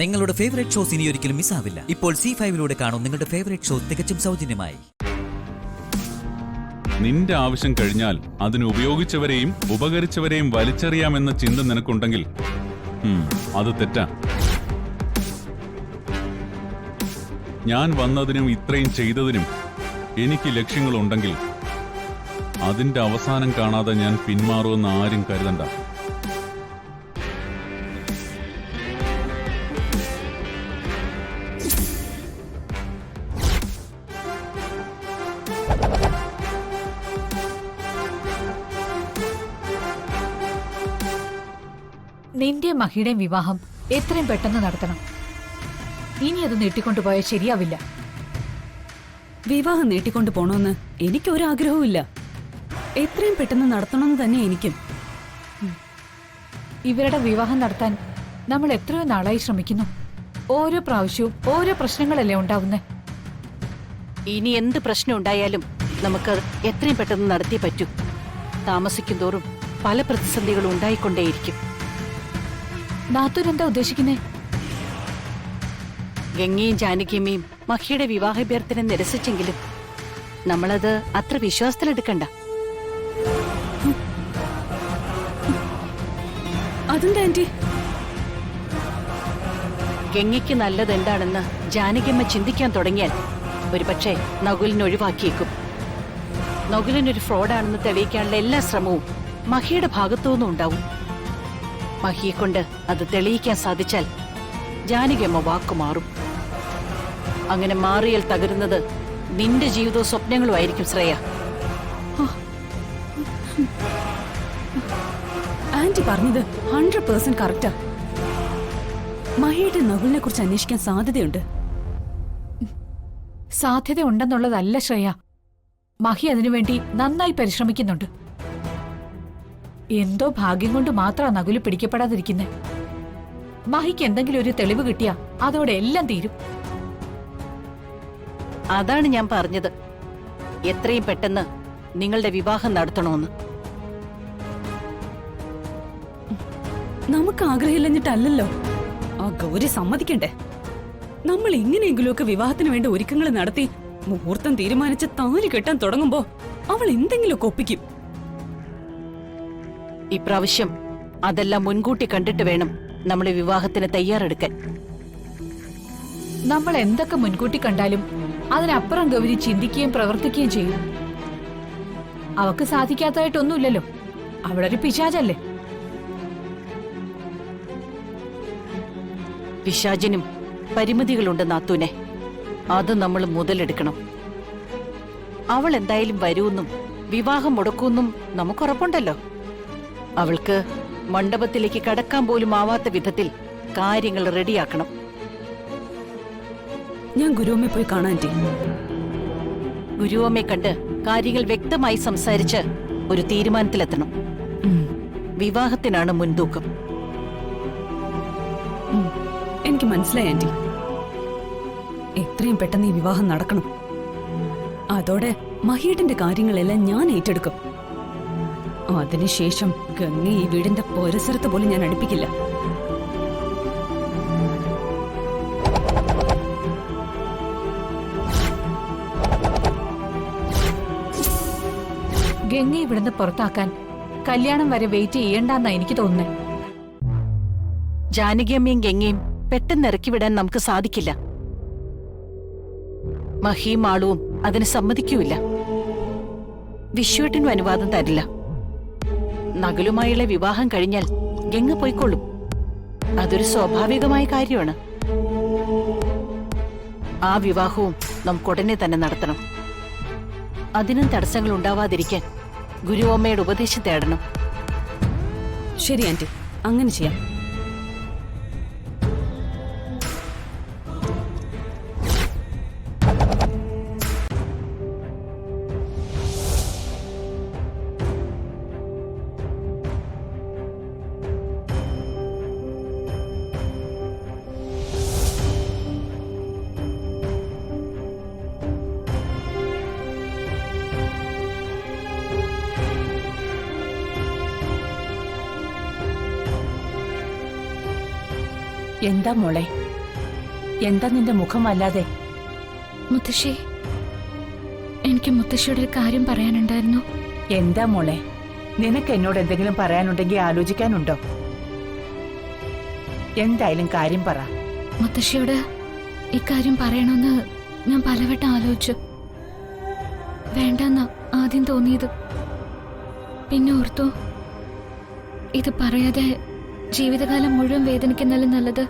നിങ്ങളുടെ favourite shows ഇനി ഒരിക്കലും മിസ്സാവില്ല. ഇപ്പോൾ C5-ലൂടെ കാണും നിങ്ങളുടെ ഫേവറേറ്റ് ഷോ തികച്ചും സൗജന്യമായി. നിന്റെ ആവശ്യം കഴിഞ്ഞാൽ അതിന് ഉപയോഗിച്ചവരെയും ഉപകരിച്ചവരെയും വലിച്ചെറിയാമെന്ന ചിന്ത നിനക്കുണ്ടെങ്കിൽ അത് തെറ്റാ. ഞാൻ വന്നതിനും ഇത്രയും ചെയ്തതിനും എനിക്ക് ലക്ഷ്യങ്ങളുണ്ടെങ്കിൽ അതിന്റെ അവസാനം കാണാതെ ഞാൻ പിന്മാറുമെന്ന് ആരും കരുതണ്ട. നിന്റെ മഹിയുടെയും വിവാഹം എത്രയും പെട്ടെന്ന് നടത്തണം. ഇനി അത് നീട്ടിക്കൊണ്ടുപോയാൽ ശരിയാവില്ല. വിവാഹം നീട്ടിക്കൊണ്ടു പോണമെന്ന് എനിക്കൊരാഗ്രഹവുമില്ല. എത്രയും പെട്ടെന്ന് നടത്തണമെന്ന് തന്നെ എനിക്കും. ഇവരുടെ വിവാഹം നടത്താൻ നമ്മൾ എത്രയോ നാളായി ശ്രമിക്കുന്നു. ഓരോ പ്രാവശ്യവും ഓരോ പ്രശ്നങ്ങളല്ലേ ഉണ്ടാവുന്നേ. ഇനി എന്ത് പ്രശ്നം ഉണ്ടായാലും നമുക്ക് എത്രയും പെട്ടെന്ന് നടത്തിയേ പറ്റൂ. താമസിക്കും തോറും പല പ്രതിസന്ധികളും ഉണ്ടായിക്കൊണ്ടേയിരിക്കും. നാത്തൂൻ എന്താ ഉദ്ദേശിക്കുന്നേ? ഗംഗയും ജാനകിയമ്മയും മഹിയുടെ വിവാഹാഭ്യർത്ഥന നിരസിച്ചെങ്കിലും നമ്മളത് അത്ര വിശ്വാസത്തിലെടുക്കണ്ട. അതെന്താ ആന്റി? ഗംഗയ്ക്ക് നല്ലത് എന്താണെന്ന് ജാനകിയമ്മ ചിന്തിക്കാൻ തുടങ്ങിയാൽ ഒരുപക്ഷെ നകുലിനെ ഒഴിവാക്കിയേക്കും. നകുലിനൊരു ഫ്രോഡാണെന്ന് തെളിയിക്കാനുള്ള എല്ലാ ശ്രമവും മഹിയുടെ ഭാഗത്തുനിന്നും ഉണ്ടാവും. മഹിയെ കൊണ്ട് അത് തെളിയിക്കാൻ സാധിച്ചാൽ ജാനകിയമ്മ വാക്കുമാറും. അങ്ങനെ മാറിയാൽ തകരുന്നത് നിന്റെ ജീവിതവും സ്വപ്നങ്ങളും ആയിരിക്കും ശ്രേയ. ആന്റി പറഞ്ഞത് 100% കറക്റ്റാ. മഹിയുടെ നകുലിനെ കുറിച്ച് അന്വേഷിക്കാൻ സാധ്യതയുണ്ട്. സാധ്യത ഉണ്ടെന്നുള്ളതല്ല ശ്രേയ, മഹി അതിനുവേണ്ടി നന്നായി പരിശ്രമിക്കുന്നുണ്ട്. എന്തോ ഭാഗ്യം കൊണ്ട് മാത്രമാണ് നകുല് പിടിക്കപ്പെടാതിരിക്കുന്നെ. മഹിക്ക് എന്തെങ്കിലും ഒരു തെളിവ് കിട്ടിയാ അതോടെ എല്ലാം തീരും. അതാണ് ഞാൻ പറഞ്ഞത്, എത്രയും പെട്ടെന്ന് നിങ്ങളുടെ വിവാഹം നടത്തണമെന്ന്. നമുക്ക് ആഗ്രഹമില്ലഞ്ഞിട്ടല്ലോ, ആ ഗൗരി സമ്മതിക്കണ്ടേ. നമ്മൾ എങ്ങനെയെങ്കിലുമൊക്കെ വിവാഹത്തിന് വേണ്ട ഒരുക്കങ്ങൾ നടത്തി മുഹൂർത്തം തീരുമാനിച്ച് താലി കെട്ടാൻ തുടങ്ങുമ്പോ അവൾ എന്തെങ്കിലുമൊക്കെ ഒപ്പിക്കും. ഇപ്രാവശ്യം അതെല്ലാം മുൻകൂട്ടി കണ്ടിട്ട് വേണം നമ്മൾ വിവാഹത്തിന് തയ്യാറെടുക്കാൻ. നമ്മൾ എന്തൊക്കെ മുൻകൂട്ടി കണ്ടാലും അതിനപ്പുറം ഗൗരി ചിന്തിക്കുകയും പ്രവർത്തിക്കുകയും ചെയ്യും. അവക്ക് സാധിക്കാത്തതായിട്ടൊന്നുമില്ലല്ലോ, അവളൊരു പിശാചല്ലേ. പിശാചിനും പരിമിതികളുണ്ട് നാത്തൂനെ, അത് നമ്മൾ മുതലെടുക്കണം. അവൾ എന്തായാലും വരൂന്നും വിവാഹം മുടക്കൂന്നും നമുക്കുറപ്പുണ്ടല്ലോ. അവൾക്ക് മണ്ഡപത്തിലേക്ക് കടക്കാൻ പോലും ആവാത്ത വിധത്തിൽ കാര്യങ്ങൾ റെഡിയാക്കണം. ഞാൻ ഗുരുവമ്മയെ പോയി കാണാൻ. ഗുരുവമ്മയെ കണ്ട് കാര്യങ്ങൾ വ്യക്തമായി സംസാരിച്ച് ഒരു തീരുമാനത്തിലെത്തണം. വിവാഹത്തിനാണ് മുൻതൂക്കം. എനിക്ക് മനസ്സിലായി ആന്റി. എത്രയും പെട്ടെന്ന് ഈ വിവാഹം നടക്കണം. അതോടെ മഹിയേട്ടന്റെ കാര്യങ്ങളെല്ലാം ഞാൻ ഏറ്റെടുക്കും. അതിനുശേഷം ഗംഗ ഈ വീടിന്റെ പരിസരത്ത് പോലും ഞാൻ അടുപ്പിക്കില്ല. ഗംഗ ഇവിടുന്ന് പുറത്താക്കാൻ കല്യാണം വരെ വെയിറ്റ് ചെയ്യണ്ടെന്നാ എനിക്ക് തോന്നുന്നത്. ജാനകിയമ്മയും ഗംഗയും പെട്ടെന്ന് ഇറക്കിവിടാൻ നമുക്ക് സാധിക്കില്ല. മഹിയും ആളുവും അതിന് സമ്മതിക്കൂല. വിശ്വേട്ടനും അനുവാദം തരില്ല. നകുലുമായുള്ള വിവാഹം കഴിഞ്ഞാൽ ഗംഗ പോയിക്കൊള്ളും. അതൊരു സ്വാഭാവികമായ കാര്യമാണ്. ആ വിവാഹവും നമുക്കുടനെ തന്നെ നടത്തണം. അതിനും തടസ്സങ്ങൾ ഉണ്ടാവാതിരിക്കാൻ ഗുരുവമ്മയുടെ ഉപദേശം തേടണം. ശരി ആന്റി, അങ്ങനെ ചെയ്യാം. എന്താ മോളെ? എന്താ നിന്റെ മുഖം അല്ലാതെ? മുത്തശ്ശി, എനിക്ക് മുത്തശ്ശിയോട് ഒരു കാര്യം പറയാനുണ്ടായിരുന്നു. എന്താ മോളെ? നിനക്ക് എന്നോട് എന്തെങ്കിലും പറയാനുണ്ടെങ്കിൽ ആലോചിക്കാനുണ്ടോ? എന്തായാലും കാര്യം പറ. മുത്തശ്ശിയോട് ഇക്കാര്യം പറയണമെന്ന് ഞാൻ പലവട്ടം ആലോചിച്ചു. വേണ്ടെന്നാ ആദ്യം തോന്നിയത്. പിന്നെ ഓർത്തു, ഇത് പറയാതെ ജീവിതകാലം മുഴുവൻ വേദനിക്കുന്നതിലും നല്ലത്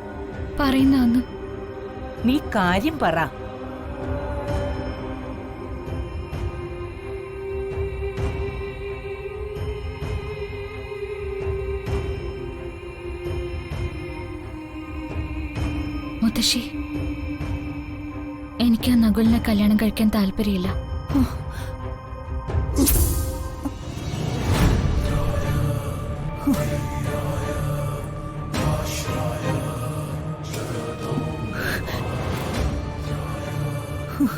പറയുന്നതെന്ന്. നീ കാര്യം പറ. മുത്തശ്ശി, എനിക്ക് ആ നകുലിനെ കല്യാണം കഴിക്കാൻ താല്പര്യമില്ല.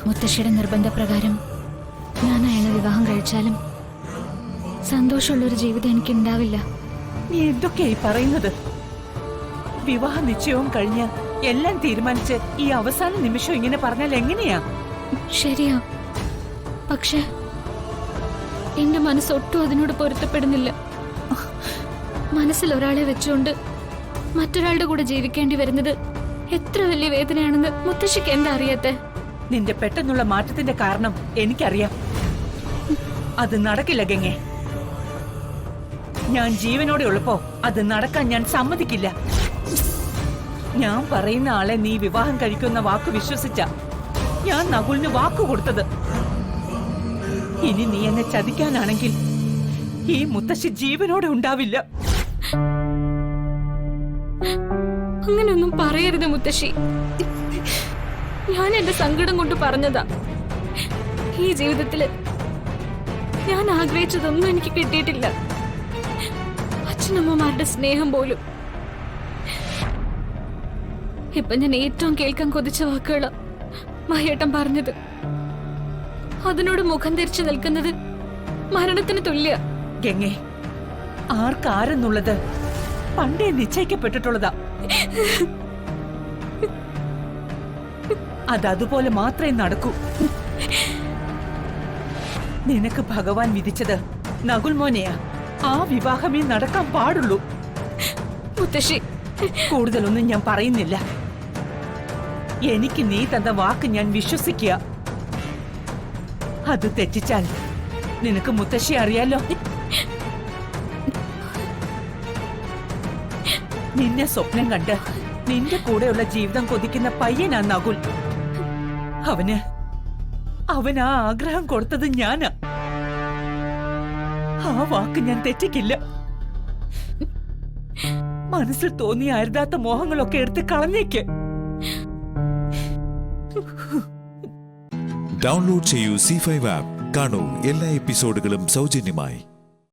മുത്തശ്ശിയുടെ നിർബന്ധപ്രകാരം ഞാൻ അയാളെ വിവാഹം കഴിച്ചാലും സന്തോഷമുള്ളൊരു ജീവിതം എനിക്ക് ഉണ്ടാവില്ല. നീ എന്തൊക്കെയായി പറയുന്നത്? വിവാഹ നിശ്ചയവും കഴിഞ്ഞ് എല്ലാം തീരുമാനിച്ച് ഈ അവസാന നിമിഷം ഇങ്ങനെ പറഞ്ഞാൽ എങ്ങനെയാ? ശരിയാ, പക്ഷെ എന്റെ മനസ്സൊട്ടും അതിനോട് പൊരുത്തപ്പെടുന്നില്ല. മനസ്സിൽ ഒരാളെ വെച്ചുകൊണ്ട് മറ്റൊരാളുടെ കൂടെ ജീവിക്കേണ്ടി വരുന്നത് എത്ര വലിയ വേദനയാണെന്ന് മുത്തശ്ശിക്ക് എന്താ അറിയാത്തെ? നിന്റെ പെട്ടെന്നുള്ള മാറ്റത്തിന്റെ കാരണം എനിക്കറിയാം. അത് നടക്കില്ല ഗംഗേ. ഞാൻ ജീവനോടെ ഉള്ളപ്പോ അത് നടക്കാൻ ഞാൻ സമ്മതിക്കില്ല. ഞാൻ പറയുന്ന ആളെ നീ വിവാഹം കഴിക്കുന്ന വാക്ക് വിശ്വസിച്ച ഞാൻ നകുലിന് വാക്ക് കൊടുത്തത്. ഇനി നീ എന്നെ ചതിക്കാനാണെങ്കിൽ ഈ മുത്തശ്ശി ജീവനോടെ ഉണ്ടാവില്ല. അങ്ങനെയൊന്നും പറയരുത് മുത്തശ്ശി. ഞാൻ എന്റെ സങ്കടം കൊണ്ട് പറഞ്ഞതാ. ഈ ജീവിതത്തില് ഞാൻ ആഗ്രഹിച്ചതൊന്നും എനിക്ക് കിട്ടിയിട്ടില്ല. അച്ഛനമ്മമാരുടെ സ്നേഹം പോലും. ഇപ്പൊ ഞാൻ ഏറ്റവും കേൾക്കാൻ കൊതിച്ച വാക്കുകളാ മഹേട്ടൻ പറഞ്ഞത്. അതിനോട് മുഖം തിരിച്ചു നിൽക്കുന്നത് മരണത്തിന് തുല്യ. ഗംഗേ, ആർക്കാരെന്നുള്ളത് പണ്ടേ നിശ്ചയിക്കപ്പെട്ടിട്ടുള്ളതാ. അതതുപോലെ മാത്രമേ നടക്കൂ. നിനക്ക് ഭഗവാൻ വിധിച്ചത് നകുൽ മോനെയാ. ആ വിവാഹമേ നടക്കാൻ പാടുള്ളൂ. മുത്തശ്ശി, കൂടുതലൊന്നും ഞാൻ പറയുന്നില്ല. എനിക്ക് നീ തന്ന വാക്ക് ഞാൻ വിശ്വസിക്കുക. അത് തെറ്റിച്ചാൽ നിനക്ക് മുത്തശ്ശി അറിയാലോ. നിന്നെ സ്വപ്നം കണ്ട് നിന്റെ കൂടെയുള്ള ജീവിതം കൊതിക്കുന്ന പയ്യനാ നകുൽ. അവന് ആ ആഗ്രഹം കൊടുത്തത് ഞാനാ. ആ വാക്ക് ഞാൻ തെറ്റിക്കില്ല. മനസ്സിൽ തോന്നിയ അരുതാത്ത മോഹങ്ങളൊക്കെ എടുത്ത് കളഞ്ഞേക്ക്. ഡൗൺലോഡ് ചെയ്യൂ C5 ആപ്പ്. കാണൂ എല്ലാ എപ്പിസോഡുകളും സൗജന്യമായി.